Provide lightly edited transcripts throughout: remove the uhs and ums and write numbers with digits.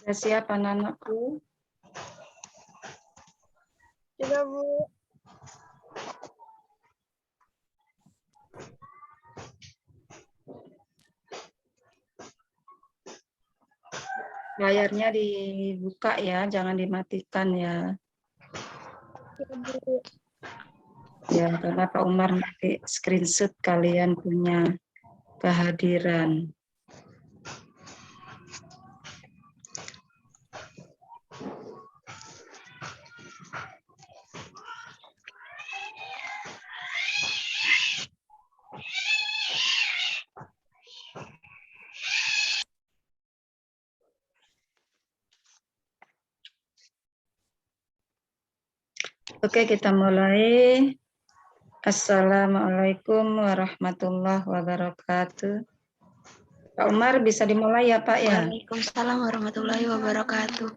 Sudah siap anak-anakku? Sudah, Bu. Layarnya dibuka ya, jangan dimatikan ya. Ya, Bu. Ya, karena Pak Umar nanti screenshot kalian punya kehadiran. Oke, kita mulai. Assalamualaikum warahmatullahi wabarakatuh. Pak Umar bisa dimulai ya Pak ya? Waalaikumsalam warahmatullahi wabarakatuh.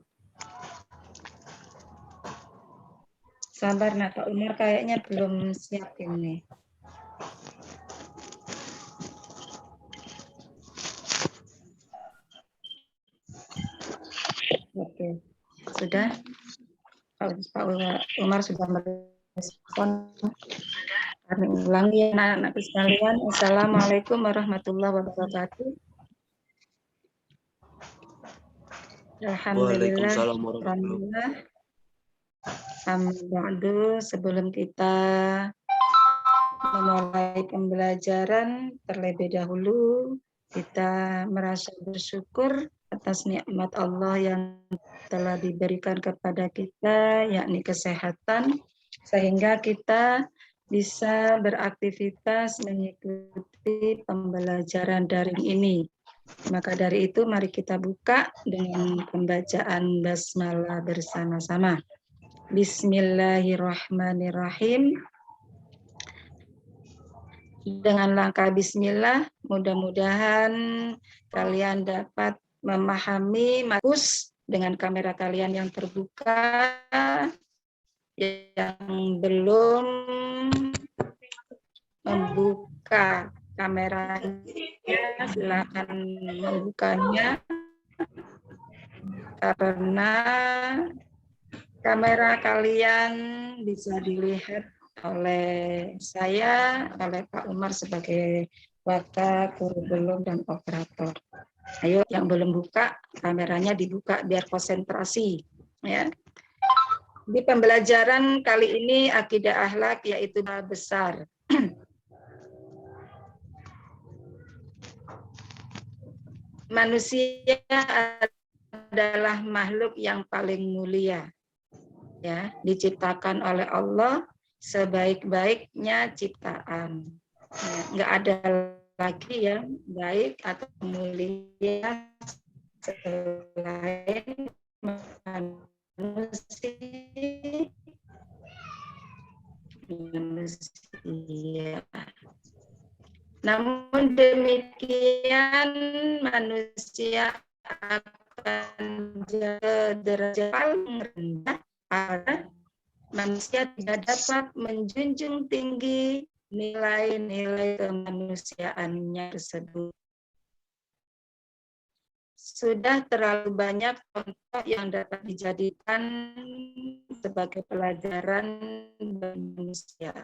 Sabar nak Pak Umar kayaknya belum siap ini. Oke, sudah? Pak Umar sudah merespon. Kami ulangi ya anak-anakku sekalian. Assalamualaikum warahmatullahi wabarakatuh. Alhamdulillah. Waalaikumsalam warahmatullahi wabarakatuh. Alhamdulillah, sebelum kita memulai pembelajaran, terlebih dahulu kita merasa bersyukur atas nikmat Allah yang telah diberikan kepada kita, yakni kesehatan, sehingga kita bisa beraktivitas mengikuti pembelajaran daring ini. Maka dari itu mari kita buka dengan pembacaan basmalah bersama-sama. Bismillahirrahmanirrahim. Dengan langkah bismillah, mudah-mudahan kalian dapat memahami makus dengan kamera kalian yang terbuka. Yang belum membuka kameranya, silakan membukanya. Karena kamera kalian bisa dilihat oleh saya, oleh Pak Umar sebagai wakil kurikulum dan operator. Ayo yang belum buka, kameranya dibuka biar konsentrasi. Ya. Di pembelajaran kali ini akidah akhlak yaitu besar. Manusia adalah makhluk yang paling mulia. Ya, diciptakan oleh Allah sebaik-baiknya ciptaan. Ya, nggak ada lagi yang baik atau mulia selain manusia. Namun demikian manusia akan ke derajat paling rendah karena manusia tidak dapat menjunjung tinggi nilai-nilai kemanusiaannya tersebut. Sudah terlalu banyak contoh yang dapat dijadikan sebagai pelajaran bagi manusia,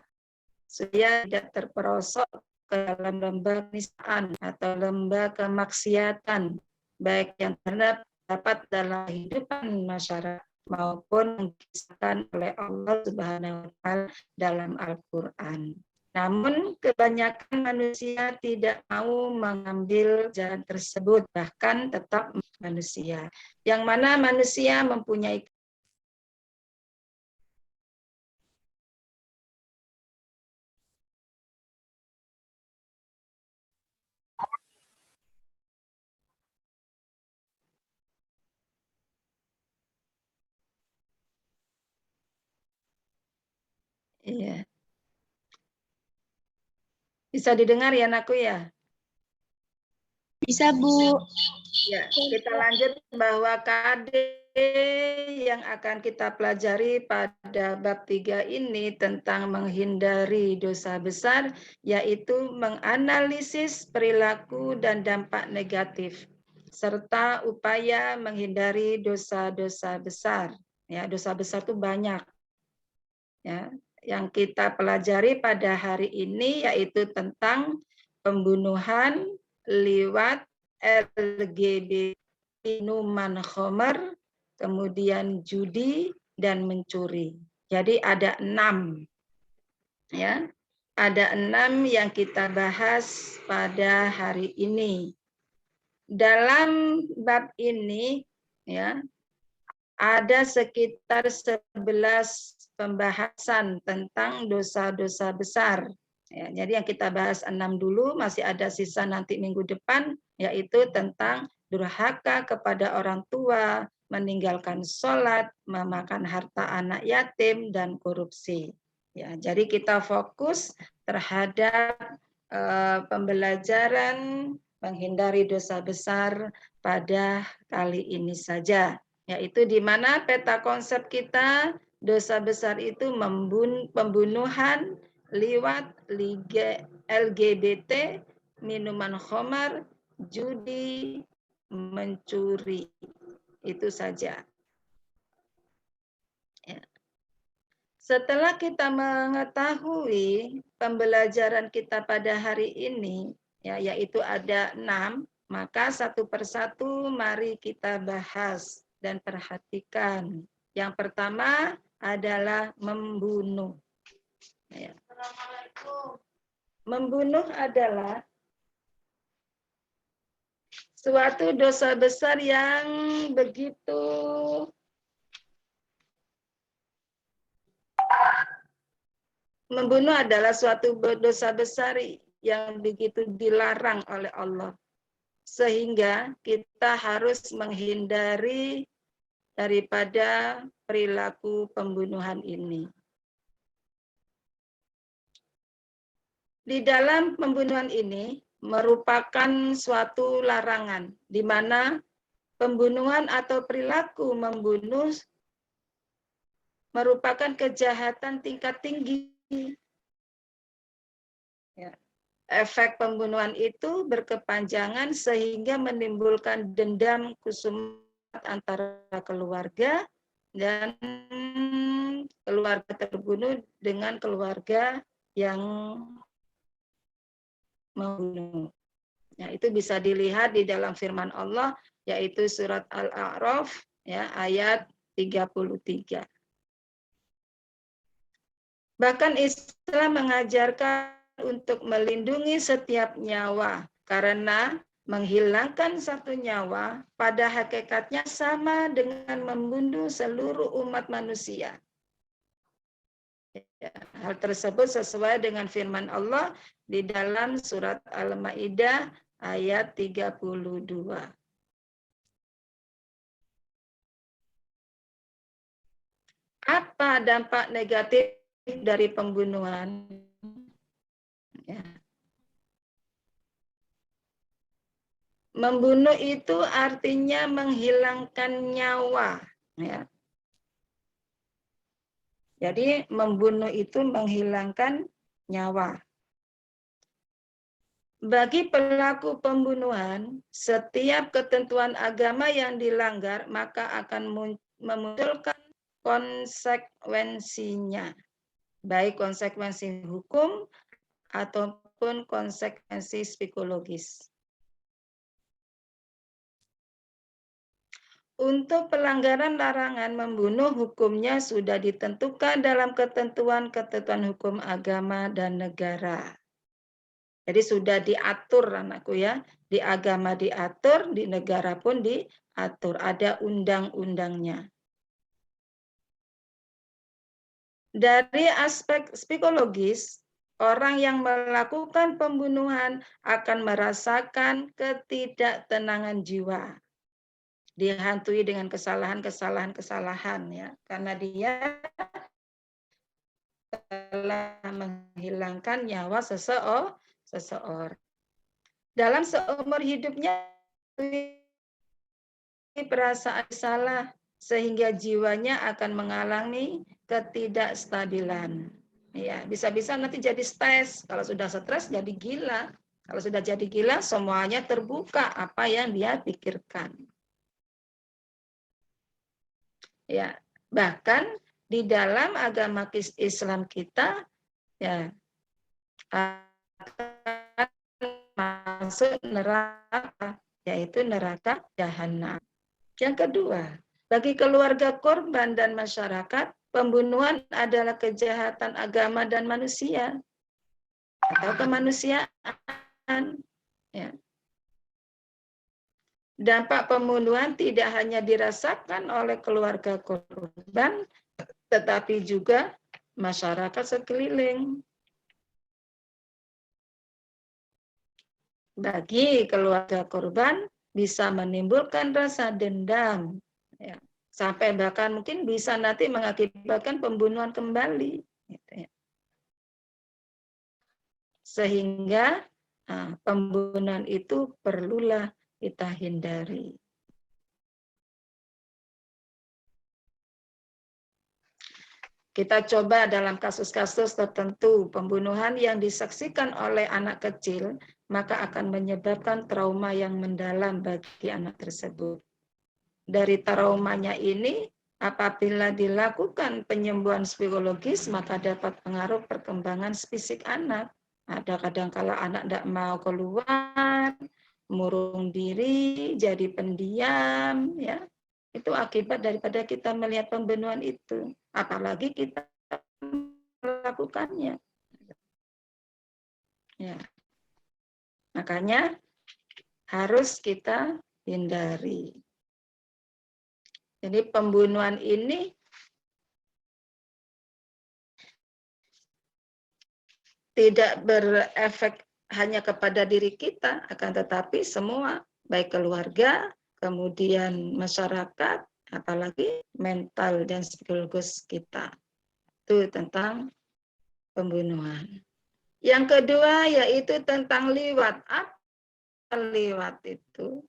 supaya tidak terperosok ke dalam lembah penistaan atau lembah kemaksiatan, baik yang terdapat dalam kehidupan masyarakat maupun dikisahkan oleh Allah Subhanahu wa Ta'ala dalam Al-Quran. Namun kebanyakan manusia tidak mau mengambil jalan tersebut, bahkan tetap manusia. Yang mana manusia mempunyai iya. Bisa didengar ya anakku ya? Bisa, Bu. Ya, kita lanjut bahwa KD yang akan kita pelajari pada bab 3 ini tentang menghindari dosa besar, yaitu menganalisis perilaku dan dampak negatif, serta upaya menghindari dosa-dosa besar. Ya, dosa besar itu banyak. Ya, yang kita pelajari pada hari ini yaitu tentang pembunuhan, liwat, LGBT, minuman khamar, kemudian judi dan mencuri. Jadi ada 6, ya, ada 6 yang kita bahas pada hari ini. Dalam bab ini, ya, ada sekitar 11 pembahasan tentang dosa-dosa besar. Ya, jadi yang kita bahas 6 dulu, masih ada sisa nanti minggu depan, yaitu tentang durhaka kepada orang tua, meninggalkan sholat, memakan harta anak yatim, dan korupsi. Ya, jadi kita fokus terhadap pembelajaran menghindari dosa besar pada kali ini saja. Yaitu di mana peta konsep kita, dosa besar itu pembunuhan, liwat, LGBT, minuman khamar, judi, mencuri. Itu saja. Ya. Setelah kita mengetahui pembelajaran kita pada hari ini, ya, yaitu ada 6, maka satu persatu mari kita bahas dan perhatikan. Yang pertama adalah membunuh. Ya. Membunuh adalah suatu dosa besar yang begitu membunuh adalah suatu dosa besar yang begitu dilarang oleh Allah. Sehingga kita harus menghindari daripada perilaku pembunuhan ini. Di dalam pembunuhan ini merupakan suatu larangan, di mana pembunuhan atau perilaku membunuh merupakan kejahatan tingkat tinggi. Ya. Efek pembunuhan itu berkepanjangan sehingga menimbulkan dendam kusumat antara keluarga dan keluarga terbunuh dengan keluarga yang membunuh. Ya, itu bisa dilihat di dalam firman Allah, yaitu surat Al-A'raf, ya, ayat 33. Bahkan Islam mengajarkan untuk melindungi setiap nyawa, karena menghilangkan satu nyawa pada hakikatnya sama dengan membunuh seluruh umat manusia. Hal tersebut sesuai dengan firman Allah di dalam surat Al-Maidah ayat 32. Apa dampak negatif dari pembunuhan? Ya. Membunuh itu artinya menghilangkan nyawa. Ya. Jadi membunuh itu menghilangkan nyawa. Bagi pelaku pembunuhan, setiap ketentuan agama yang dilanggar maka akan memunculkan konsekuensinya, baik konsekuensi hukum ataupun konsekuensi psikologis. Untuk pelanggaran larangan membunuh, hukumnya sudah ditentukan dalam ketentuan-ketentuan hukum agama dan negara. Jadi sudah diatur, anakku ya, di agama diatur, di negara pun diatur, ada undang-undangnya. Dari aspek psikologis, orang yang melakukan pembunuhan akan merasakan ketidaktenangan jiwa, dihantui dengan kesalahan ya, karena dia telah menghilangkan nyawa seseorang. Dalam seumur hidupnya perasaan salah sehingga jiwanya akan mengalami ketidakstabilan. Ya, bisa-bisa nanti jadi stres. Kalau sudah stres jadi gila. Kalau sudah jadi gila, semuanya terbuka apa yang dia pikirkan. Ya, bahkan di dalam agama Islam kita, ya, akan masuk neraka, yaitu neraka jahanam. Yang kedua, bagi keluarga korban dan masyarakat, pembunuhan adalah kejahatan agama dan manusia atau kemanusiaan. Ya. Dampak pembunuhan tidak hanya dirasakan oleh keluarga korban, tetapi juga masyarakat sekeliling. Bagi keluarga korban bisa menimbulkan rasa dendam, ya, sampai bahkan mungkin bisa nanti mengakibatkan pembunuhan kembali. Gitu ya. Sehingga pembunuhan itu perlulah kita hindari. Kita coba dalam kasus-kasus tertentu, pembunuhan yang disaksikan oleh anak kecil, maka akan menyebabkan trauma yang mendalam bagi anak tersebut. Dari traumanya ini, apabila dilakukan penyembuhan psikologis, maka dapat pengaruh perkembangan fisik anak. Ada kadang-kala anak tidak mau keluar, murung diri, jadi pendiam, ya. Itu akibat daripada kita melihat pembunuhan itu. Apalagi kita melakukannya. Ya. Makanya harus kita hindari. Jadi pembunuhan ini tidak berefek hanya kepada diri kita, akan tetapi semua, baik keluarga, kemudian masyarakat, apalagi mental dan psikologis kita. Itu tentang pembunuhan. Yang kedua yaitu tentang liwat. Apa liwat itu?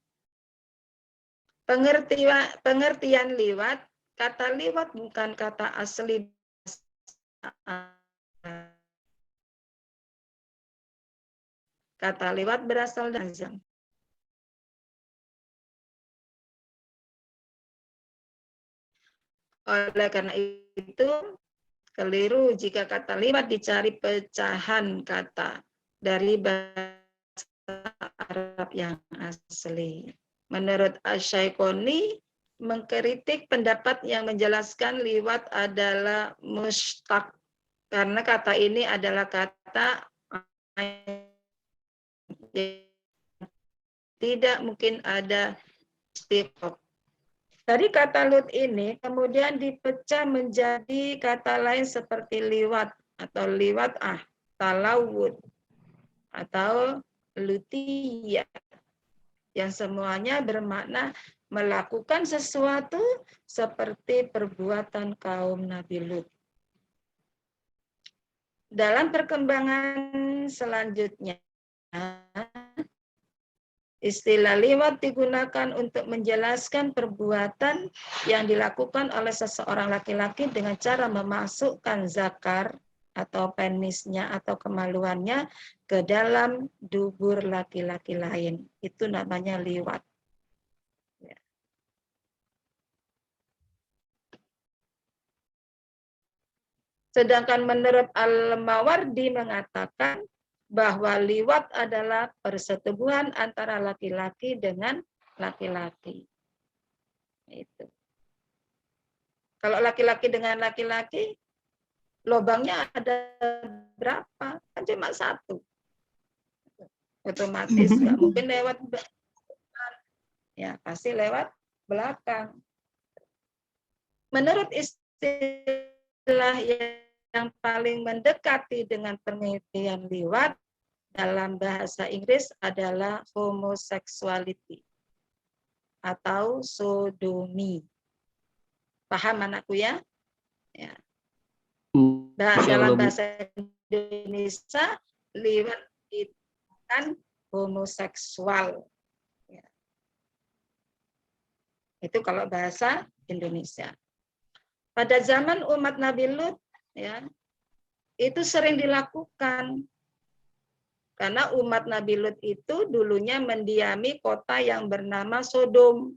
Pengertian liwat, kata liwat bukan kata asli. Kata liwat berasal dari azam. Oleh karena itu, keliru jika kata liwat dicari pecahan kata dari bahasa Arab yang asli. Menurut Asy-Syaikoni, mengkritik pendapat yang menjelaskan liwat adalah mustaq, karena kata ini adalah kata tidak mungkin ada istiqaq. Dari kata lut ini kemudian dipecah menjadi kata lain seperti liwat atau liwatah, talawud atau lutiyah, yang semuanya bermakna melakukan sesuatu seperti perbuatan kaum Nabi Lut. Dalam perkembangan selanjutnya, istilah liwat digunakan untuk menjelaskan perbuatan yang dilakukan oleh seseorang laki-laki dengan cara memasukkan zakar atau penisnya atau kemaluannya ke dalam dubur laki-laki lain. Itu namanya liwat. Sedangkan menurut Al-Mawardi mengatakan bahwa liwat adalah persetubuhan antara laki-laki dengan laki-laki. Itu. Kalau laki-laki dengan laki-laki, lubangnya ada berapa? Kan cuma satu. Otomatis nggak mungkin lewat belakang. Ya, pasti lewat belakang. Menurut istilah yang paling mendekati dengan pengertian liwat dalam bahasa Inggris adalah homosexuality atau sodomi. Paham anakku ya? Ya. Dalam bahasa Indonesia, liwat itu kan homoseksual. Ya. Itu kalau bahasa Indonesia. Pada zaman umat Nabi Lut, ya, itu sering dilakukan. Karena umat Nabi Lut itu dulunya mendiami kota yang bernama Sodom.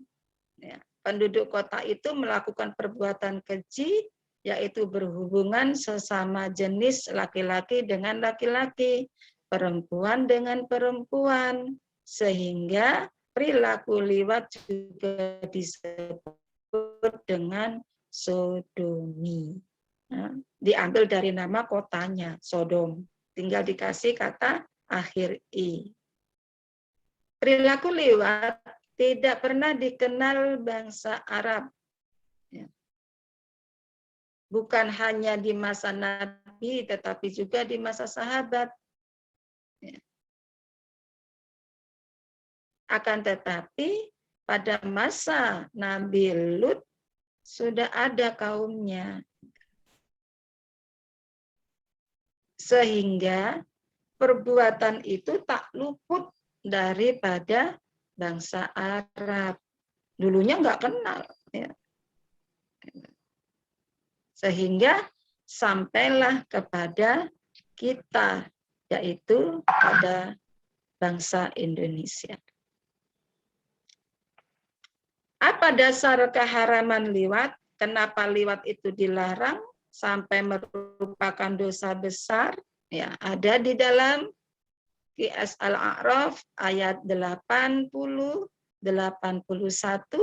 Ya, penduduk kota itu melakukan perbuatan keji, yaitu berhubungan sesama jenis laki-laki dengan laki-laki, perempuan dengan perempuan, sehingga perilaku liwat juga disebut dengan sodomi. Nah, diambil dari nama kotanya, Sodom. Tinggal dikasih kata akhir i. Perilaku liwat tidak pernah dikenal bangsa Arab. Bukan hanya di masa Nabi, tetapi juga di masa sahabat. Akan tetapi pada masa Nabi Lut sudah ada kaumnya. Sehingga perbuatan itu tak luput daripada bangsa Arab. Dulunya nggak kenal. Ya. Sehingga sampailah kepada kita, yaitu pada bangsa Indonesia. Apa dasar keharaman liwat? Kenapa liwat itu dilarang sampai merupakan dosa besar? Ya, ada di dalam Qiyas Al-A'raf ayat 80, 81,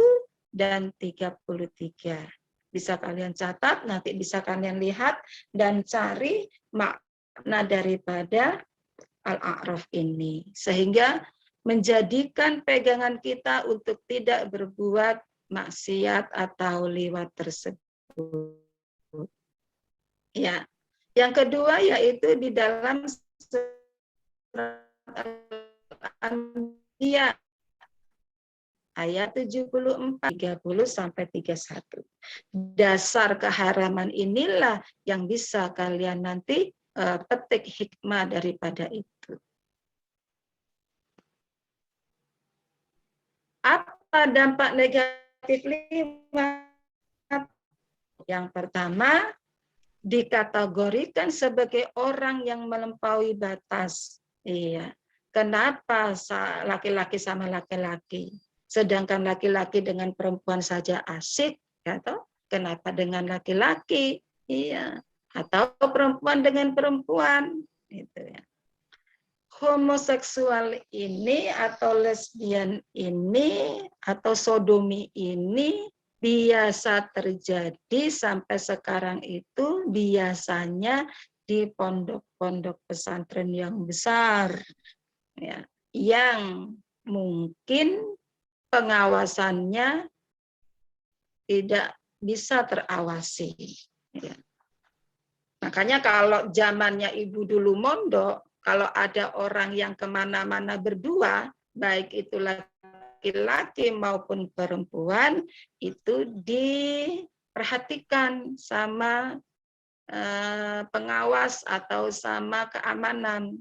dan 33. Bisa kalian catat, nanti bisa kalian lihat dan cari makna daripada Al-A'raf ini. Sehingga menjadikan pegangan kita untuk tidak berbuat maksiat atau liwat tersebut. Ya. Yang kedua yaitu di dalam Al-Anbiya ayat 74, 30 sampai 31. Dasar keharaman inilah yang bisa kalian nanti petik hikmah daripada itu. Apa dampak negatif liwat? Yang pertama, dikategorikan sebagai orang yang melampaui batas. Iya. Kenapa laki-laki sama laki-laki? Sedangkan laki-laki dengan perempuan saja asik, atau kenapa dengan laki-laki? Iya. Atau perempuan dengan perempuan, gitu ya. Homoseksual ini atau lesbian ini atau sodomi ini biasa terjadi sampai sekarang itu biasanya di pondok-pondok pesantren yang besar, ya, yang mungkin pengawasannya tidak bisa terawasi. Ya. Makanya kalau zamannya ibu dulu mondok, kalau ada orang yang kemana-mana berdua, baik itu laki-laki maupun perempuan, itu diperhatikan sama pengawas atau sama keamanan.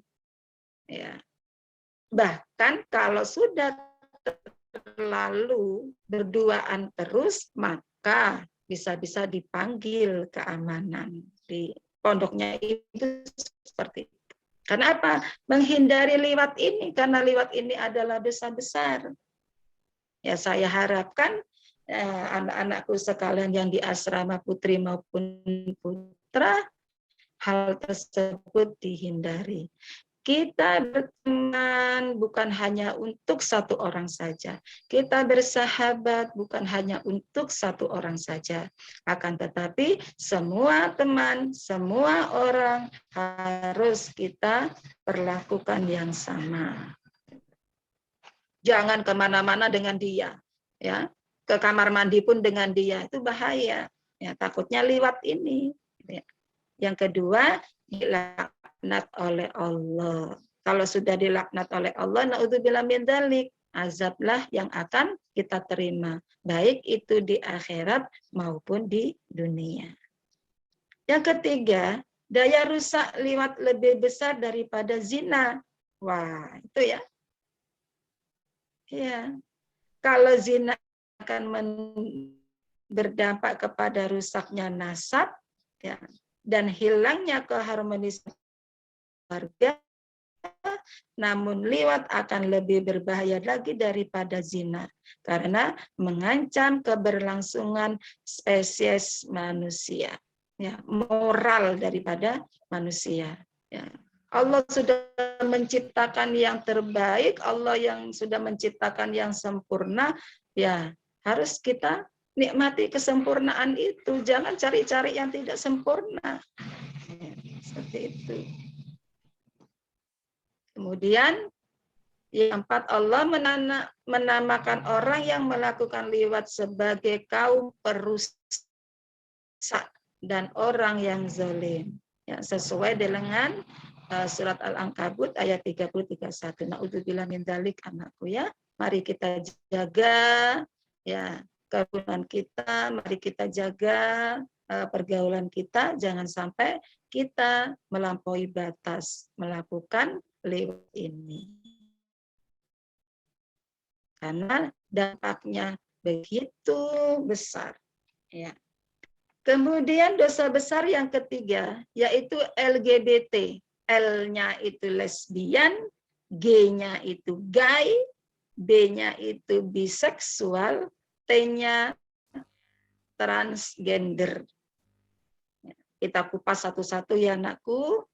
Ya. Bahkan kalau sudah terlalu berduaan terus, maka bisa-bisa dipanggil keamanan di pondoknya itu seperti itu. Karena apa? Menghindari liwat ini, karena liwat ini adalah dosa besar. Ya, saya harapkan anak-anakku sekalian yang di asrama putri maupun putra, hal tersebut dihindari. Kita berteman bukan hanya untuk satu orang saja. Kita bersahabat bukan hanya untuk satu orang saja. Akan tetapi semua teman, semua orang harus kita perlakukan yang sama. Jangan kemana-mana dengan dia. Ya, ke kamar mandi pun dengan dia. Itu bahaya. Ya, takutnya liwat ini. Ya. Yang kedua, dilaknat oleh Allah. Kalau sudah dilaknat oleh Allah, naudzubillah min dzalik, azablah yang akan kita terima, baik itu di akhirat maupun di dunia. Yang ketiga, daya rusak liwat lebih besar daripada zina. Wah, itu ya. Ya. Kalau zina akan berdampak kepada rusaknya nasab, ya, dan hilangnya keharmonisan keluarga. Namun liwat akan lebih berbahaya lagi daripada zina karena mengancam keberlangsungan spesies manusia, ya, moral daripada manusia, ya. Allah sudah menciptakan yang terbaik, Allah yang sudah menciptakan yang sempurna, ya harus kita nikmati kesempurnaan itu, jangan cari-cari yang tidak sempurna, ya, seperti itu. Kemudian yang keempat, Allah menamakan orang yang melakukan liwat sebagai kaum perusak dan orang yang zalim. Ya, sesuai dengan surat Al-Ankabut ayat 30-31. Na'udzubillah min dzalik, anakku, ya. Mari kita jaga ya kerukunan kita, mari kita jaga pergaulan kita, jangan sampai kita melampaui batas melakukan liwat ini. Karena dampaknya begitu besar. Ya. Kemudian dosa besar yang ketiga, yaitu LGBT. L-nya itu lesbian, G-nya itu gay, B-nya itu biseksual, T-nya transgender. Kita kupas satu-satu ya, anakku.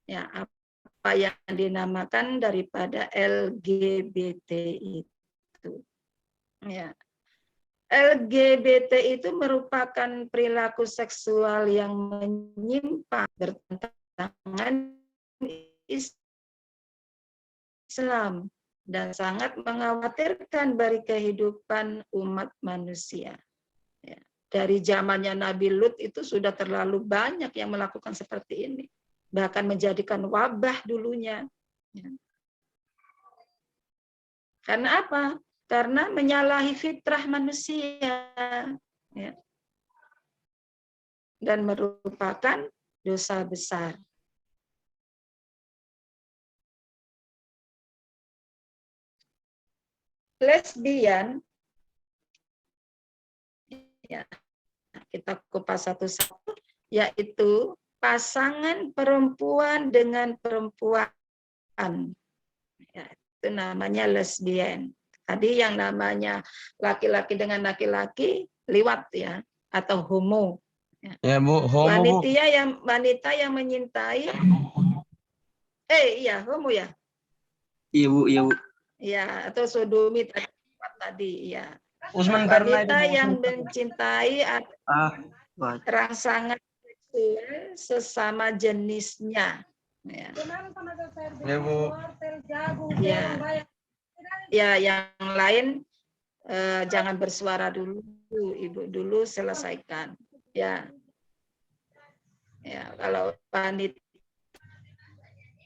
Ya, apa yang dinamakan daripada LGBT itu. Ya. LGBT itu merupakan perilaku seksual yang menyimpang bertentangan Islam dan sangat mengkhawatirkan bagi kehidupan umat manusia. Ya. Dari zamannya Nabi Lut itu sudah terlalu banyak yang melakukan seperti ini, bahkan menjadikan wabah dulunya. Ya. Karena apa? Karena menyalahi fitrah manusia, ya, dan merupakan dosa besar. Lesbian, ya, kita kupas satu-satu, yaitu pasangan perempuan dengan perempuan, ya, itu namanya lesbian. Tadi yang namanya laki-laki dengan laki-laki liwat, ya, atau homo. Ya, Bu, homo, Bu. Wanita yang menyintai, iya homo ya. Iya, Bu, iya, Bu. Ya, atau sodomi tadi, ya. Usman Wanita yang mencintai rangsangan seksual sesama jenisnya. Ya. Ya, Bu. Ya. Ya, yang lain jangan bersuara dulu, Ibu dulu selesaikan. Ya. Ya, kalau wanita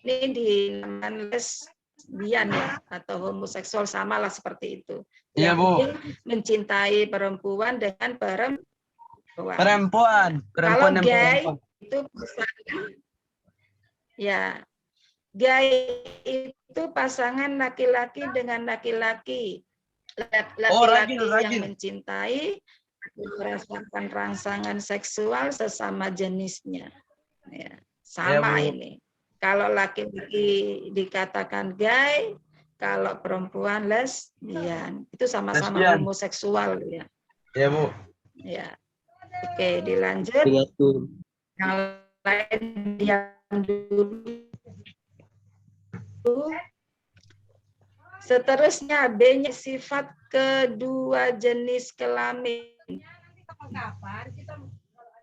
ini dinamakan lesbian, ya, atau homoseksual, samalah seperti itu. Iya, Bu. Mencintai perempuan dengan Perempuan. Kalau gay itu pasangan, ya, gay itu pasangan laki-laki dengan laki-laki. Laki-laki yang mencintai merasakan rangsangan seksual sesama jenisnya. Ya, sama ya, ini. Kalau laki-laki dikatakan gay, kalau perempuan lesbian, itu sama-sama homoseksual, ya. Ya, Bu. Ya. Oke, dilanjut. Yang lain diam dulu. Seterusnya B-nya sifat kedua jenis kelamin,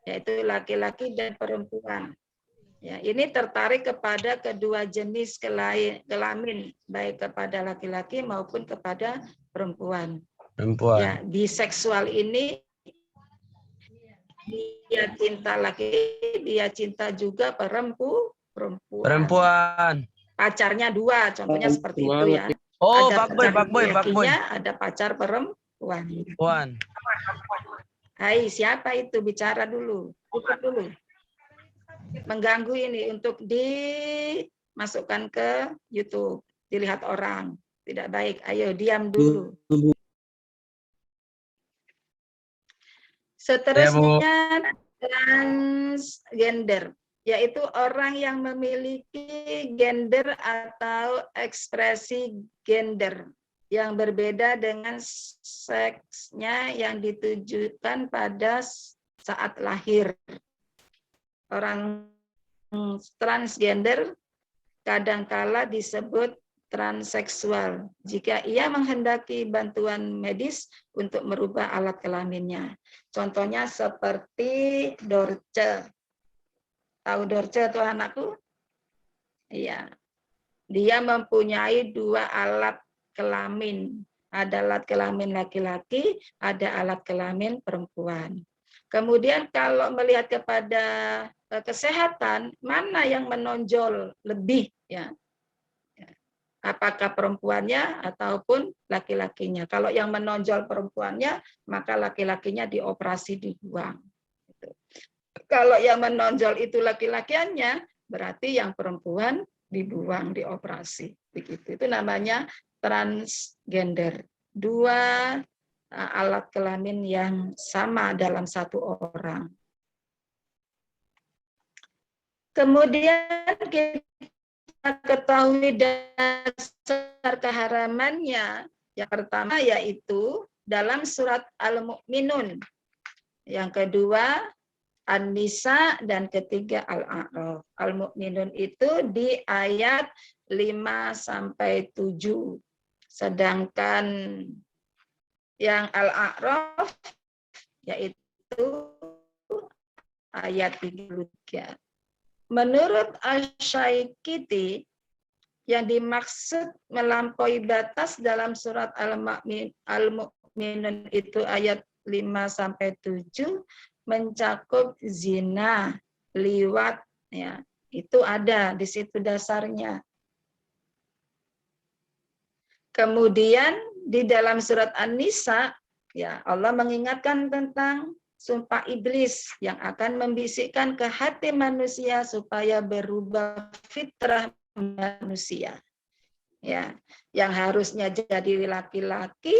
yaitu laki-laki dan perempuan. Ya, ini tertarik kepada kedua jenis kelamin, baik kepada laki-laki maupun kepada perempuan. Ya, biseksual ini dia cinta laki, dia cinta juga perempuan. Pacarnya dua, contohnya seperti itu, ya. Oh, ada Pak Boy. Ada pacar perempuan. Hai, siapa itu? Bicara dulu. Tutup dulu. Mengganggu ini untuk dimasukkan ke YouTube. Dilihat orang. Tidak baik. Ayo, diam dulu. Seterusnya transgender, yaitu orang yang memiliki gender atau ekspresi gender yang berbeda dengan seksnya yang ditujukan pada saat lahir. Orang transgender kadangkala disebut transseksual jika ia menghendaki bantuan medis untuk merubah alat kelaminnya. Contohnya seperti Dorce. Tahu Dorce tuh anakku? Iya. Dia mempunyai 2 alat kelamin. Ada alat kelamin laki-laki, ada alat kelamin perempuan. Kemudian kalau melihat kepada kesehatan, mana yang menonjol lebih ya? Apakah perempuannya ataupun laki-lakinya. Kalau yang menonjol perempuannya, maka laki-lakinya dioperasi dibuang. Kalau yang menonjol itu laki-lakiannya, berarti yang perempuan dibuang, dioperasi. Begitu. Itu namanya transgender. 2 alat kelamin yang sama dalam satu orang. Kemudian kita ketahui dasar keharamannya. Yang pertama yaitu dalam surat Al-Mu'minun. Yang kedua An-Nisa dan ketiga Al-A'raf. Al-Mu'minun itu di ayat 5 sampai 7. Sedangkan yang Al-A'raf yaitu ayat 33. Menurut Asy-Syaikiti, yang dimaksud melampaui batas dalam surat Al-Mu'minun itu ayat 5 sampai 7 mencakup zina, liwat ya. Itu ada di situ dasarnya. Kemudian di dalam surat An-Nisa ya Allah mengingatkan tentang sumpah iblis yang akan membisikkan ke hati manusia supaya berubah fitrah manusia. Ya, yang harusnya jadi laki-laki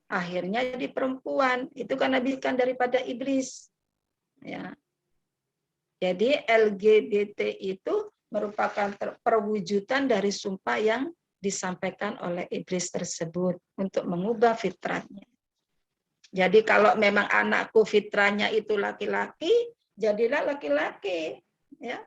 akhirnya jadi perempuan. Itu karena bisikan daripada iblis. Ya. Jadi LGBT itu merupakan perwujudan dari sumpah yang disampaikan oleh iblis tersebut untuk mengubah fitrahnya. Jadi kalau memang anakku fitrahnya itu laki-laki, jadilah laki-laki, ya.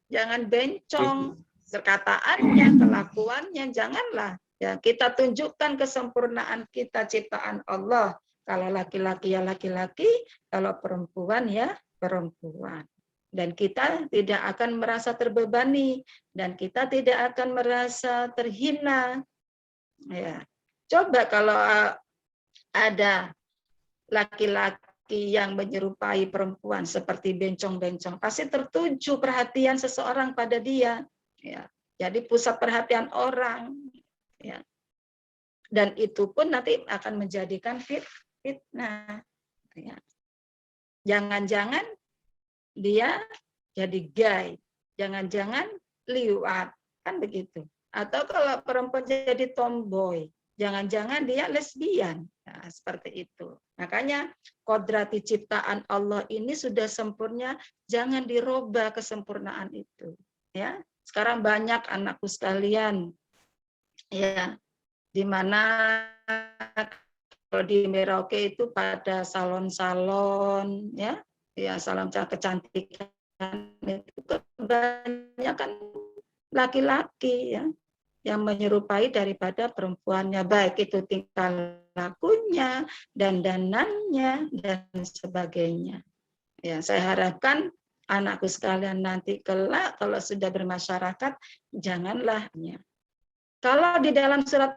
Jangan bencong perkataannya, kelakuannya, janganlah. Ya, kita tunjukkan kesempurnaan kita ciptaan Allah. Kalau laki-laki ya laki-laki, kalau perempuan ya perempuan. Dan kita tidak akan merasa terbebani dan kita tidak akan merasa terhina. Ya. Coba kalau ada laki-laki yang menyerupai perempuan seperti bencong-bencong, pasti tertuju perhatian seseorang pada dia. Ya. Jadi pusat perhatian orang. Ya. Dan itu pun nanti akan menjadikan fitnah. Ya. Jangan-jangan dia jadi gay, jangan-jangan liwat, kan begitu. Atau kalau perempuan jadi tomboy, jangan-jangan dia lesbian. Nah, seperti itu. Makanya kodrati ciptaan Allah ini sudah sempurna, jangan dirubah kesempurnaan itu. Ya, sekarang banyak anakku sekalian, ya, di mana kalau di Merauke itu pada salon-salon, ya, salon kecantikan itu kebanyakan laki-laki, ya, yang menyerupai daripada perempuannya, baik itu tingkah lakunya, dandanannya, dan sebagainya. Ya, saya harapkan anakku sekalian nanti kelak kalau sudah bermasyarakat, janganlah. Ya. Kalau di dalam surat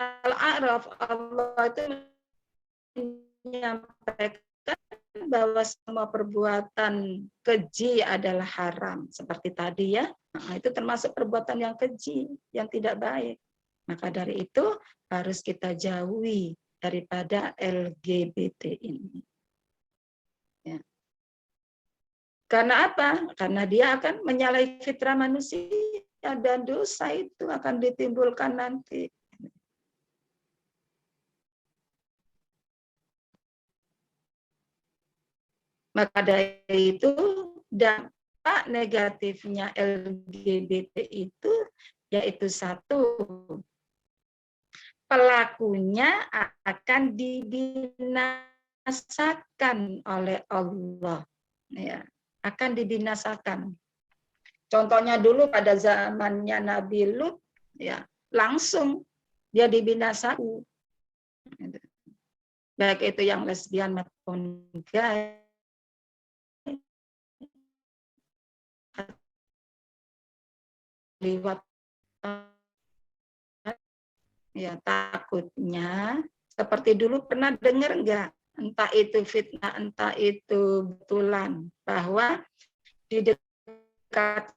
Al-A'raf, Allah itu menyampaikan bahwa semua perbuatan keji adalah haram. Seperti tadi ya, nah, itu termasuk perbuatan yang keji, yang tidak baik. Maka dari itu harus kita jauhi daripada LGBT ini. Ya. Karena apa? Karena dia akan menyalahi fitrah manusia dan dosa itu akan ditimbulkan nanti. Maka dari itu dampak negatifnya LGBT itu yaitu satu, pelakunya akan dibinasakan oleh Allah, ya, akan dibinasakan. Contohnya dulu pada zamannya Nabi Lut, ya, langsung dia dibinasakan. Baik itu yang lesbian maupun gay. Liwat, ya, takutnya seperti dulu pernah dengar enggak, entah itu fitnah, entah itu betulan, bahwa di dekat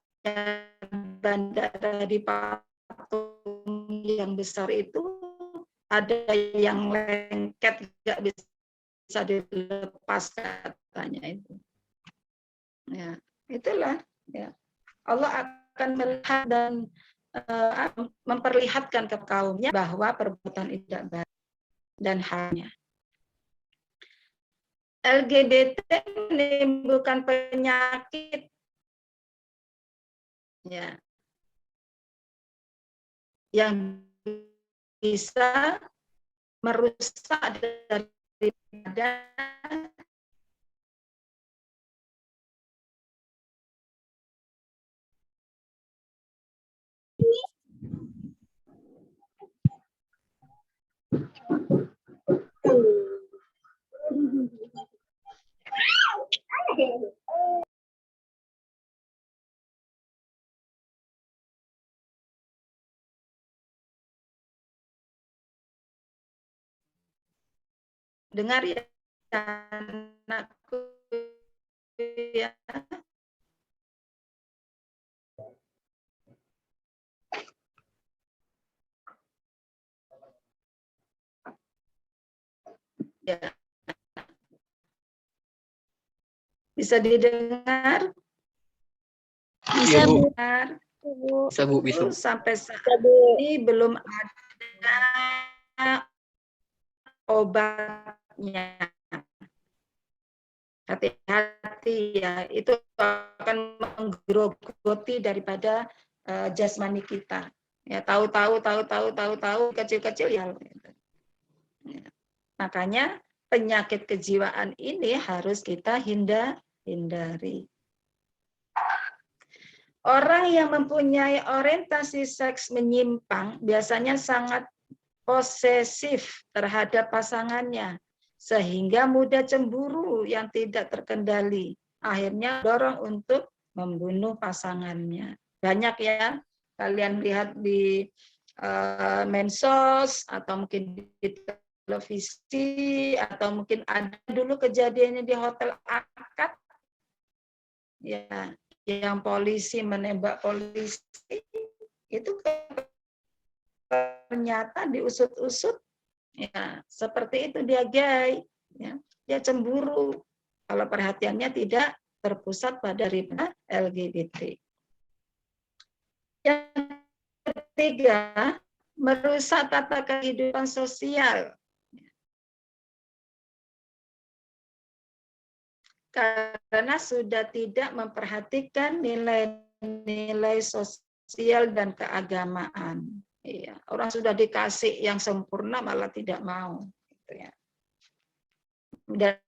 bandara di Patung yang besar itu ada yang lengket nggak bisa dilepas katanya itu. Ya, itulah, ya. Allah akan melihat dan memperlihatkan ke kaumnya bahwa perbuatan tidak baik dan halnya. LGBT menimbulkan penyakit, ya, yang bisa merusak daripada dengar ya anakku ya. Ya. Bisa didengar? Bisa, Iya, Bu. dengar? Bisa, Bu, bisa. Sampai saat ini belum ada obatnya. Hati-hati ya, itu akan menggerogoti daripada jasmani kita. Ya, tahu kecil-kecil ya. Makanya penyakit kejiwaan ini harus kita hindari. Orang yang mempunyai orientasi seks menyimpang biasanya sangat posesif terhadap pasangannya, sehingga mudah cemburu yang tidak terkendali. Akhirnya dorong untuk membunuh pasangannya. Banyak ya, kalian lihat di medsos atau mungkin di televisi, atau mungkin ada dulu kejadiannya di hotel akad, ya, yang polisi menembak polisi, itu ternyata diusut-usut, ya, seperti itu dia gay, ya, dia cemburu kalau perhatiannya tidak terpusat pada LGBT. Yang ketiga, merusak tata kehidupan sosial. Karena sudah tidak memperhatikan nilai-nilai sosial dan keagamaan. Iya, orang sudah dikasih yang sempurna malah tidak mau, gitu ya. Dan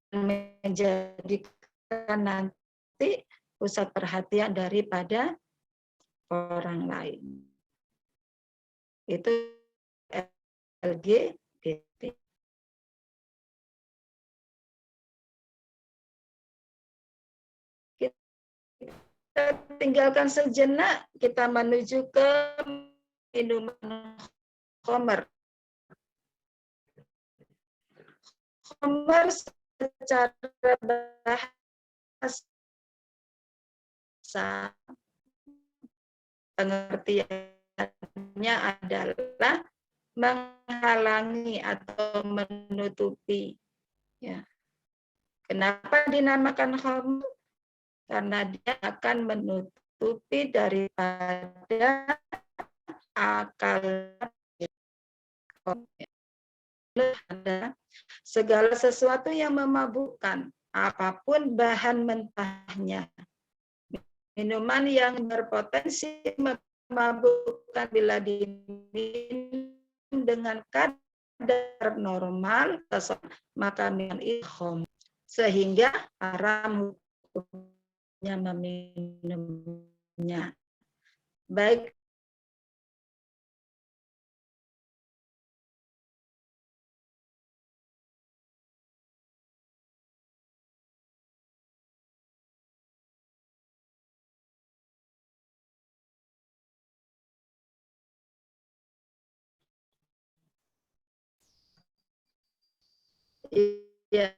menjadikan nanti pusat perhatian daripada orang lain. Itu LGBT. Kita tinggalkan sejenak, kita menuju ke minuman khamr. Khamr secara bahasa pengertiannya adalah menghalangi atau menutupi. Ya. Kenapa dinamakan khamr? Karena dia akan menutupi daripada akal. Ada segala sesuatu yang memabukkan apapun bahan mentahnya. Minuman yang berpotensi memabukkan bila diminum dengan kadar normal, maka minuman itu khamr, sehingga haram hukumnya meminumnya. Baik. Iya.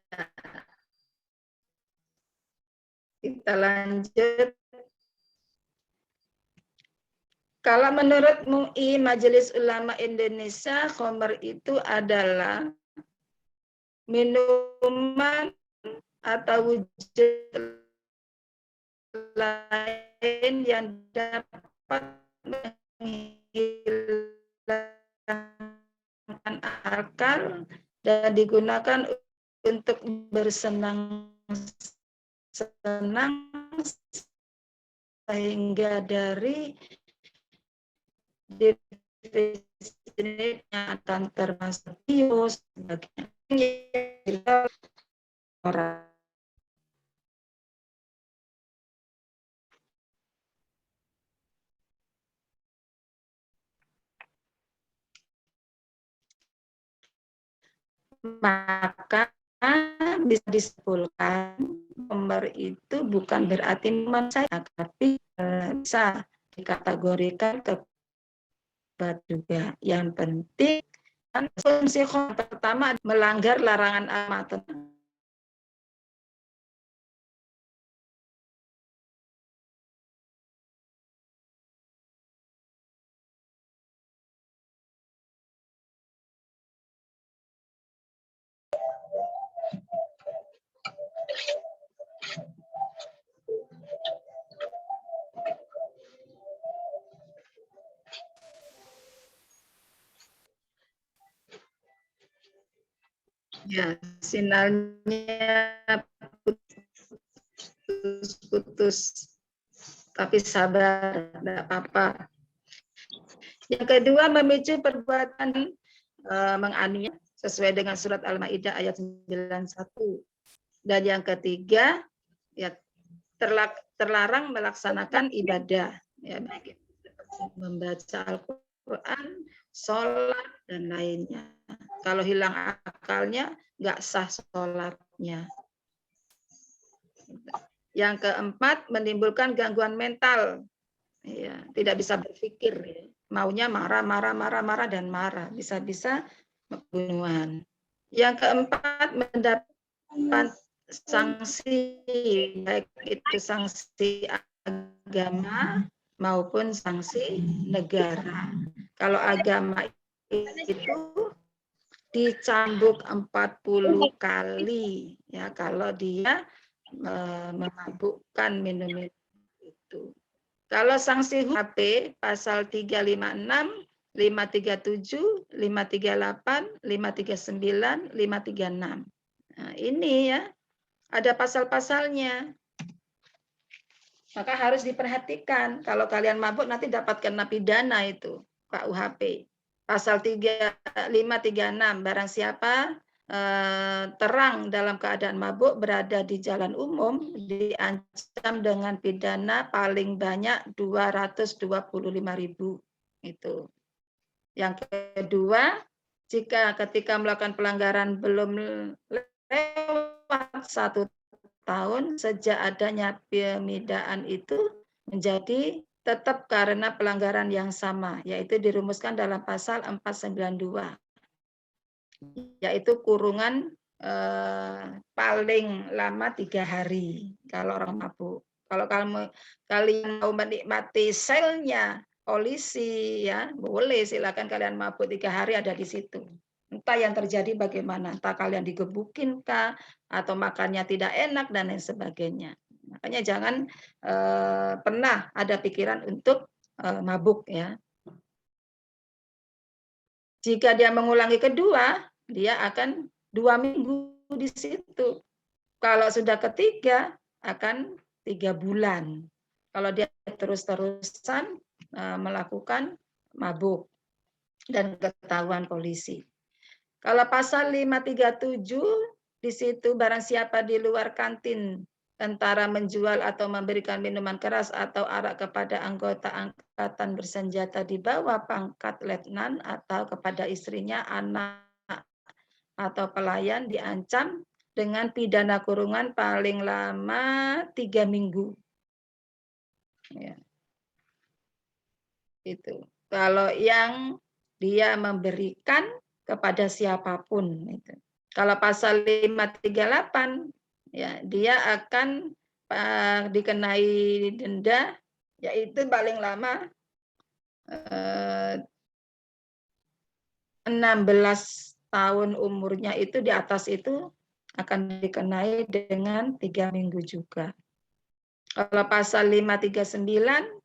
Kita lanjut. Kalau menurut MUI, Majelis Ulama Indonesia, khamr itu adalah minuman atau wujud lain yang dapat menghilangkan akal dan digunakan untuk bersenang-senang sehingga dari definisinya akan termasuk bios sebagainya. Orang maka bisa disimpulkan khamr itu bukan berarti minuman saya, tapi bisa dikategorikan ke juga. Yang penting fungsi khamr pertama melanggar larangan agama. Ya, sinyalnya putus-putus. Tapi sabar, tidak apa-apa. Yang kedua, memicu perbuatan menganiaya sesuai dengan surat Al-Maidah ayat 91. Dan yang ketiga, ya terlarang melaksanakan ibadah, ya baik membaca Al-Quran, sholat dan lainnya. Kalau hilang akalnya, nggak sah sholatnya. Yang keempat, menimbulkan gangguan mental. Ya, tidak bisa berpikir. Ya. Maunya marah, dan marah. Bisa-bisa pembunuhan. Yang keempat, mendapat sanksi, baik itu sanksi agama maupun sanksi negara. Kalau agama itu dicambuk 40 kali, ya kalau dia memabukkan minum itu. Kalau sanksi HP pasal 356, 537, 538, 539, 536. Nah, ini ya ada pasal-pasalnya. Maka harus diperhatikan. Kalau kalian mabuk nanti dapat kena pidana itu, KUHP. Pasal 536, barang siapa terang dalam keadaan mabuk berada di jalan umum diancam dengan pidana paling banyak 225.000 itu. Yang kedua, jika ketika melakukan pelanggaran belum lewat 1 tahun sejak adanya pemidaan itu menjadi tetap karena pelanggaran yang sama, yaitu dirumuskan dalam pasal 492. Yaitu kurungan paling lama 3 hari kalau orang mabuk. Kalau kalian mau menikmati selnya polisi ya boleh, silakan kalian mabuk 3 hari ada di situ. Entah yang terjadi bagaimana, entah kalian digebukin kah atau makannya tidak enak dan lain sebagainya. Makanya jangan pernah ada pikiran untuk mabuk ya. Jika dia mengulangi kedua, dia akan 2 minggu di situ. Kalau sudah ketiga akan 3 bulan. Kalau dia terus-terusan melakukan mabuk dan ketahuan polisi. Kalau pasal 537 di situ barang siapa di luar kantin antara menjual atau memberikan minuman keras atau arak kepada anggota angkatan bersenjata di bawah pangkat letnan atau kepada istrinya, anak atau pelayan diancam dengan pidana kurungan paling lama 3 minggu. Ya. Itu. Kalau yang dia memberikan kepada siapapun. Itu. Kalau pasal 538, ya dia akan dikenai denda, yaitu paling lama 16 tahun umurnya itu di atas itu akan dikenai dengan 3 minggu juga. Kalau pasal 539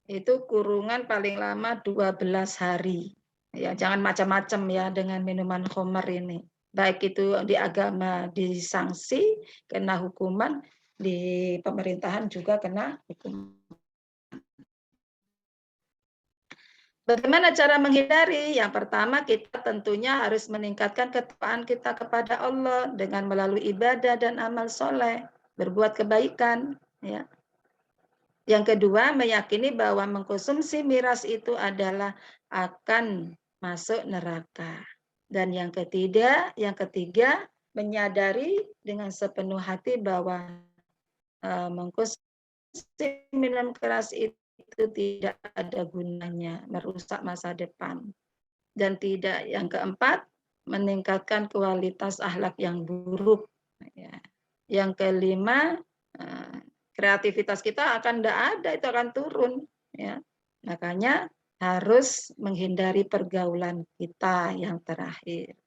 itu kurungan paling lama 12 hari. Ya, jangan macam-macam ya dengan minuman khamar ini. Baik itu di agama disanksi, kena hukuman, di pemerintahan juga kena hukuman. Bagaimana cara menghindari? Yang pertama, kita tentunya harus meningkatkan ketakwaan kita kepada Allah dengan melalui ibadah dan amal soleh, berbuat kebaikan. Ya. Yang kedua, meyakini bahwa mengkonsumsi miras itu adalah akan masuk neraka. Dan yang ketiga, menyadari dengan sepenuh hati bahwa mengkonsumsi minum keras itu tidak ada gunanya, merusak masa depan. Dan yang keempat, meningkatkan kualitas akhlak yang buruk. Yang kelima, kreativitas kita akan tidak ada, itu akan turun. Ya. Makanya harus menghindari pergaulan kita yang terakhir.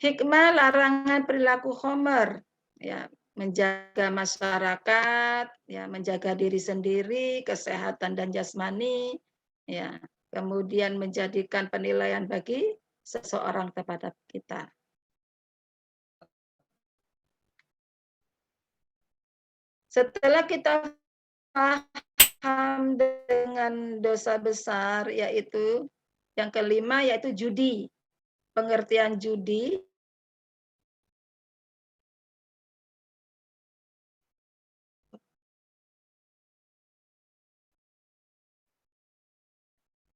Hikmah larangan perilaku khamar, ya, menjaga masyarakat, ya, menjaga diri sendiri, kesehatan dan jasmani, ya, kemudian menjadikan penilaian bagi seseorang terhadap kita. Setelah kita paham dengan dosa besar, yaitu yang kelima, yaitu judi. Pengertian judi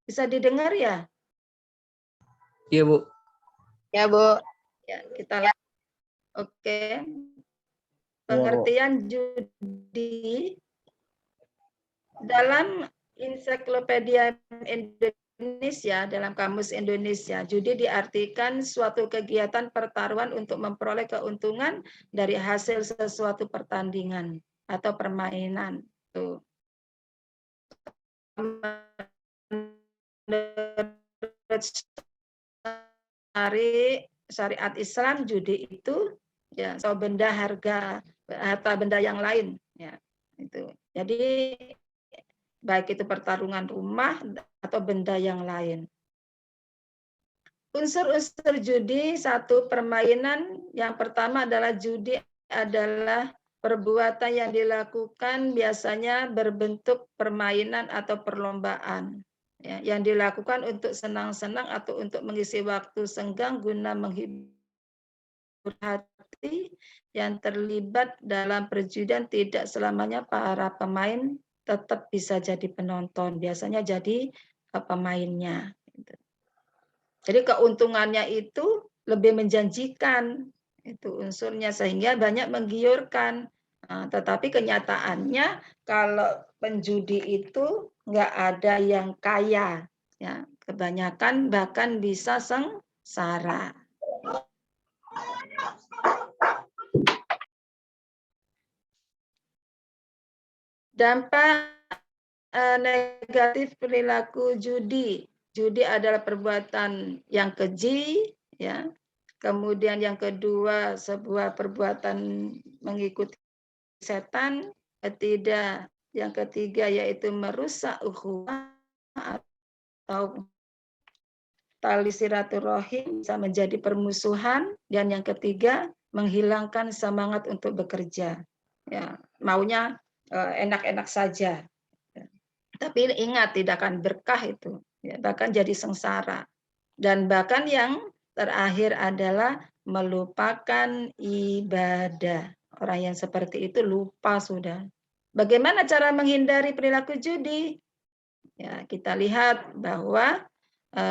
bisa didengar ya? Iya, Bu. Ya, Bu. Ya, kita lihat. Oke. Pengertian judi dalam Ensiklopedia Indonesia, dalam Kamus Indonesia, judi diartikan suatu kegiatan pertaruhan untuk memperoleh keuntungan dari hasil sesuatu pertandingan atau permainan. Tuh. Syariat Islam, judi itu ya benda harta benda yang lain, ya itu. Jadi baik itu pertarungan rumah atau benda yang lain. Unsur-unsur judi, satu, permainan. Yang pertama adalah judi adalah perbuatan yang dilakukan biasanya berbentuk permainan atau perlombaan. Ya, yang dilakukan untuk senang-senang atau untuk mengisi waktu senggang guna menghibur hati. Yang terlibat dalam perjudian tidak selamanya para pemain tetap bisa jadi penonton. Biasanya jadi pemainnya. Jadi keuntungannya itu lebih menjanjikan, itu unsurnya, sehingga banyak menggiurkan. Nah, tetapi kenyataannya kalau penjudi itu nggak ada yang kaya, ya kebanyakan bahkan bisa sengsara. Dampak negatif perilaku judi. Judi adalah perbuatan yang keji, ya. Kemudian yang kedua, sebuah perbuatan mengikuti setan. Yang ketiga yaitu merusak ukhuwah atau tali silaturahim bisa menjadi permusuhan, dan yang ketiga menghilangkan semangat untuk bekerja. Ya, maunya enak-enak saja. Tapi ingat, tidak akan berkah itu, ya, bahkan jadi sengsara. Dan bahkan yang terakhir adalah melupakan ibadah. Orang yang seperti itu lupa sudah. Bagaimana cara menghindari perilaku judi? Ya, kita lihat bahwa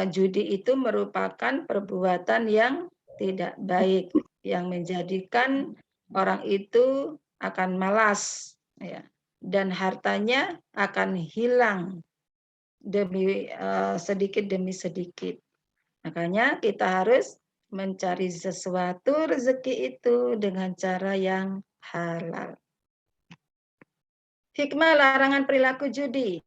judi itu merupakan perbuatan yang tidak baik, yang menjadikan orang itu akan malas, ya, dan hartanya akan hilang sedikit demi sedikit. Makanya kita harus mencari sesuatu rezeki itu dengan cara yang halal. Hikmah larangan perilaku judi.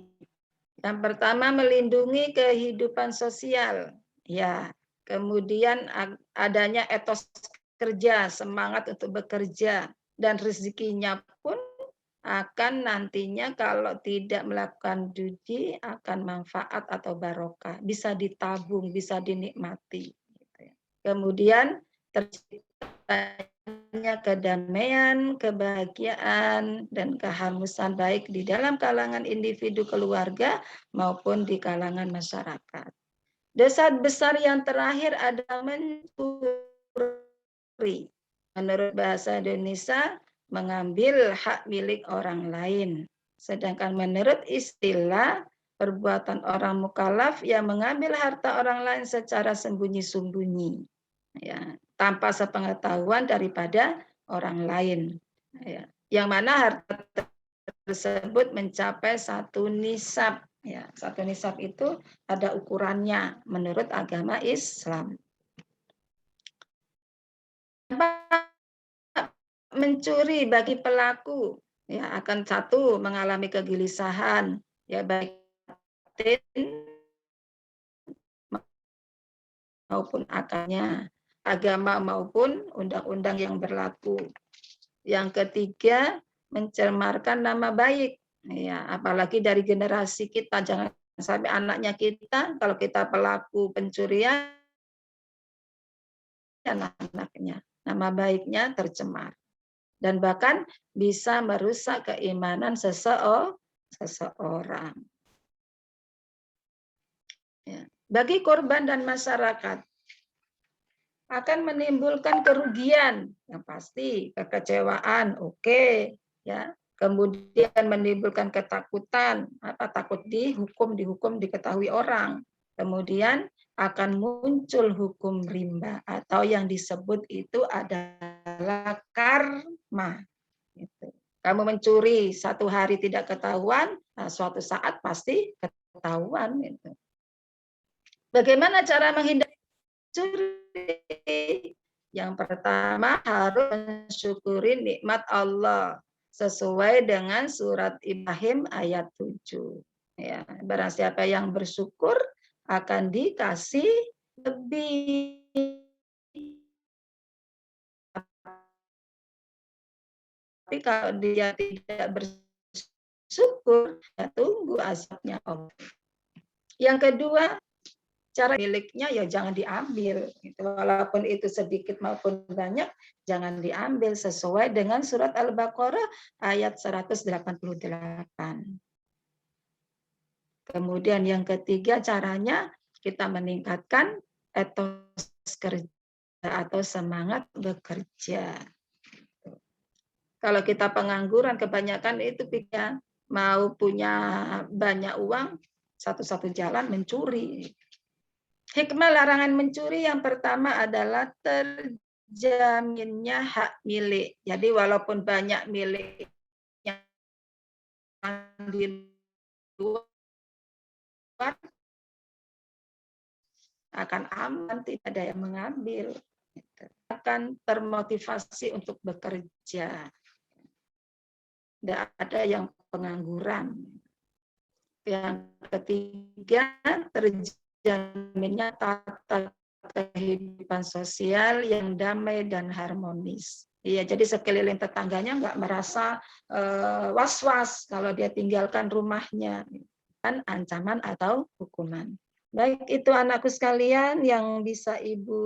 Yang pertama, melindungi kehidupan sosial. Ya, kemudian adanya etos kerja, semangat untuk bekerja, dan rezekinya pun akan nantinya kalau tidak melakukan judi akan manfaat atau barokah, bisa ditabung, bisa dinikmati. Kemudian terciptanya kedamaian, kebahagiaan, dan keharmonisan baik di dalam kalangan individu keluarga maupun di kalangan masyarakat. Dosa besar yang terakhir adalah mencuri. Menurut bahasa Indonesia, mengambil hak milik orang lain. Sedangkan menurut istilah, perbuatan orang mukallaf yang mengambil harta orang lain secara sembunyi-sembunyi, ya, tanpa sepengetahuan daripada orang lain, ya, yang mana harta tersebut mencapai 1 nisab, ya. 1 nisab itu ada ukurannya menurut agama Islam. Mencuri bagi pelaku, ya, akan satu mengalami kegelisahan, ya, baik batin maupun akalnya, agama maupun undang-undang yang berlaku. Yang ketiga, mencemarkan nama baik, ya, apalagi dari generasi kita. Jangan sampai anaknya kita, kalau kita pelaku pencurian, anaknya nama baiknya tercemar, dan bahkan bisa merusak keimanan seseorang. Ya. Bagi korban dan masyarakat akan menimbulkan kerugian yang pasti, kekecewaan, oke, ya. Kemudian menimbulkan ketakutan, takut dihukum diketahui orang. Kemudian akan muncul hukum rimba atau yang disebut itu adalah karma. Gitu. Kamu mencuri 1 hari tidak ketahuan, nah, suatu saat pasti ketahuan. Gitu. Bagaimana cara menghindari curi? Yang pertama harus mensyukuri nikmat Allah sesuai dengan surat Ibrahim ayat 7. Ya, barang siapa yang bersyukur akan dikasih lebih. Tapi kalau dia tidak bersyukur, ya tunggu azabnya Allah. Yang kedua, cara miliknya ya jangan diambil. Walaupun itu sedikit maupun banyak, jangan diambil sesuai dengan surat Al-Baqarah ayat 188. Kemudian yang ketiga, caranya kita meningkatkan etos kerja atau semangat bekerja. Kalau kita pengangguran, kebanyakan itu pikir mau punya banyak uang, satu-satu jalan mencuri. Hikmah larangan mencuri yang pertama adalah terjaminnya hak milik. Jadi walaupun banyak milik yang di luar, akan aman, tidak ada yang mengambil. Akan termotivasi untuk bekerja. Tidak ada yang pengangguran. Yang ketiga, terjaminnya tata kehidupan sosial yang damai dan harmonis. Iya, jadi sekeliling tetangganya nggak merasa was-was kalau dia tinggalkan rumahnya, kan ancaman atau hukuman. Baik, itu anakku sekalian yang bisa Ibu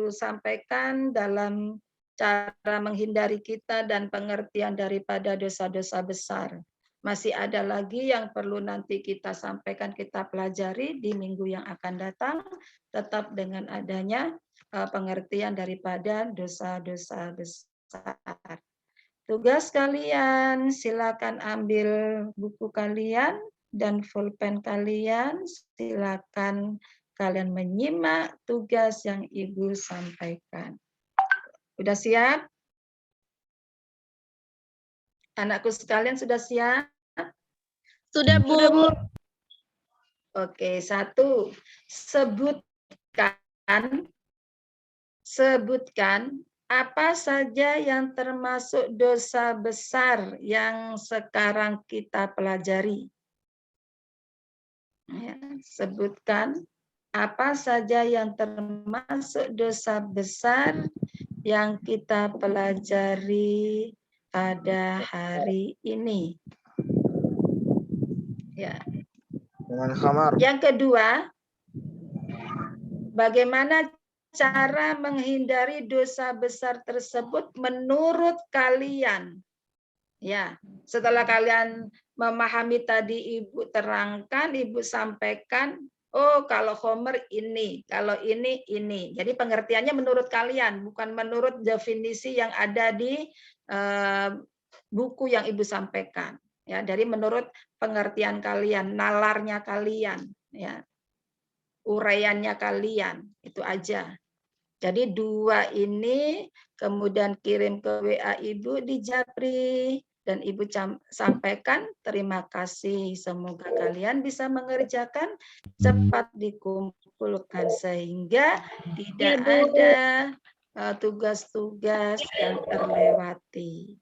sampaikan dalam cara menghindari kita dan pengertian daripada dosa-dosa besar. Masih ada lagi yang perlu nanti kita sampaikan, kita pelajari di minggu yang akan datang, tetap dengan adanya pengertian daripada dosa-dosa besar. Tugas kalian, silakan ambil buku kalian dan pulpen kalian, silakan kalian menyimak tugas yang Ibu sampaikan. Udah siap? Anakku sekalian sudah siap? Sudah, Bu. Oke, 1. Sebutkan apa saja yang termasuk dosa besar yang sekarang kita pelajari. Ya, sebutkan apa saja yang termasuk dosa besar yang kita pelajari pada hari ini. Ya. Yang kedua, bagaimana cara menghindari dosa besar tersebut menurut kalian? Ya, setelah kalian memahami tadi Ibu terangkan, Ibu sampaikan, oh kalau Homer ini, kalau ini. Jadi pengertiannya menurut kalian, bukan menurut definisi yang ada di buku yang Ibu sampaikan. Ya, dari menurut pengertian kalian, nalarnya kalian, ya, uraiannya kalian, itu aja. Jadi 2 ini kemudian kirim ke WA Ibu di Japri dan Ibu sampaikan terima kasih. Semoga kalian bisa mengerjakan cepat dikumpulkan sehingga tidak ada tugas-tugas yang terlewati.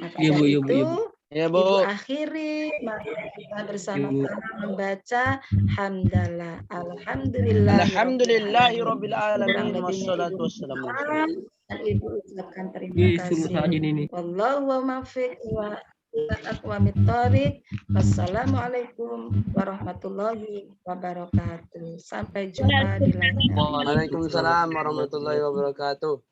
Maka Iya, Bu, dari iya, Bu, itu iya, Bu. Ya, Ibu Bu. akhiri, mari kita bersama Ibu. membaca hamdalah. Alhamdulillah. Alhamdulillahirabbil alamin wassalatu wassalamu Dan Ibu ucapkan terima Iya, sungguh kasih. sangat ini. Wallahu muwaffiq wa aqwamit thoriq. Wassalamualaikum warahmatullahi wabarakatuh. Sampai jumpa di lain kali. Waalaikumsalam warahmatullahi wabarakatuh.